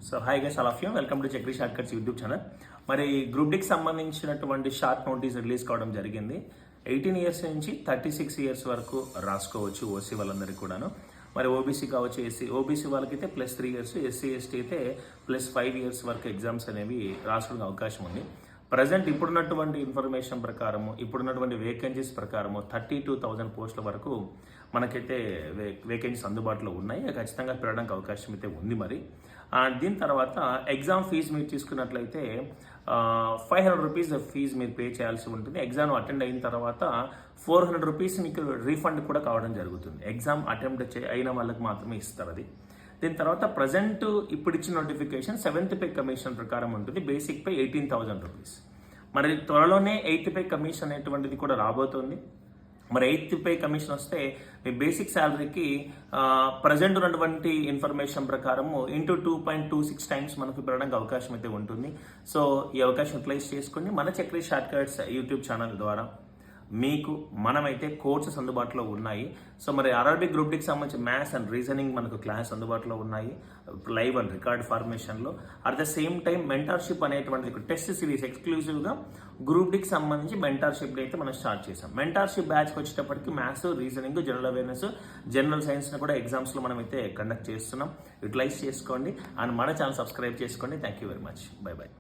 So hi guys, all of you welcome to Chakri short cuts YouTube channel. మరి group డికి సంబంధించినటువంటి short notice release కావడం జరిగింది. 18 years నుంచి 36 years వరకు రాసుకోవచ్చు ఓసీ వాళ్ళందరికీ కూడాను. మరి ఓబీసీ కావచ్చు, ఓబీసీ వాళ్ళకైతే +3 ఇయర్స్, ఎస్సీ ఎస్టీ అయితే +5 ఇయర్స్ వరకు ఎగ్జామ్స్ అనేవి రాసుకోవడానికి అవకాశం ఉంది. ప్రజెంట్ ఇప్పుడున్నటువంటి ఇన్ఫర్మేషన్ ప్రకారము, ఇప్పుడున్నటువంటి వేకెన్సీస్ ప్రకారము 32,000 పోస్టుల వరకు మనకైతే వేకెన్సీస్ అందుబాటులో ఉన్నాయి. ఖచ్చితంగా పెరగడానికి అవకాశం అయితే ఉంది. మరి దీని తర్వాత ఎగ్జామ్ ఫీజు మీరు తీసుకున్నట్లయితే 500 రూపీస్ ఫీజు మీరు పే చేయాల్సి ఉంటుంది. ఎగ్జామ్ అటెండ్ అయిన తర్వాత 400 రూపీస్ మీకు రీఫండ్ కూడా కావడం జరుగుతుంది. ఎగ్జామ్ అటెంప్ట్ అయిన వాళ్ళకి మాత్రమే ఇస్తారు అది. దీని తర్వాత ప్రజెంట్ ఇప్పుడు ఇచ్చిన నోటిఫికేషన్ 7th పే కమిషన్ ప్రకారం ఉంటుంది. Basic pay 18,000 rupees. మరి త్వరలోనే 8th పే కమిషన్ అనేటువంటిది కూడా రాబోతోంది. మరి 8th పే కమిషన్ వస్తే మీ బేసిక్ శాలరీకి ప్రజెంట్ ఉన్నటువంటి ఇన్ఫర్మేషన్ ప్రకారము ఇంటూ 2.26 టైమ్స్ మనకు పెరగడానికి అవకాశం అయితే ఉంటుంది. సో ఈ అవకాశం యూటిలైజ్ చేసుకోండి. మన Chakri short cuts YouTube channel ద్వారా మీకు మనమైతే కోర్సెస్ అందుబాటులో ఉన్నాయి. సో మరి ఆర్ఆర్బీ గ్రూప్ డికి సంబంధించి మ్యాథ్స్ అండ్ రీజనింగ్ మనకు క్లాస్ అందుబాటులో ఉన్నాయి, లైవ్ అండ్ రికార్డ్ ఫార్మేషన్లో. At the same time mentorship అనేటువంటి టెస్ట్ సిరీస్ ఎక్స్క్లూజివ్గా గ్రూప్ డికి సంబంధించి మెంటార్షిప్ అయితే మనం స్టార్ట్ చేసాం. మెంటార్షిప్ బ్యాచ్కి వచ్చేటప్పటికి maths, reasoning, general awareness, general సైన్స్ని కూడా ఎగ్జామ్స్లో మనం అయితే కండక్ట్ చేస్తున్నాం. యూటిలైజ్ చేసుకోండి అండ్ మన ఛానల్ సబ్స్క్రైబ్ చేసుకోండి. Thank you very much. By by.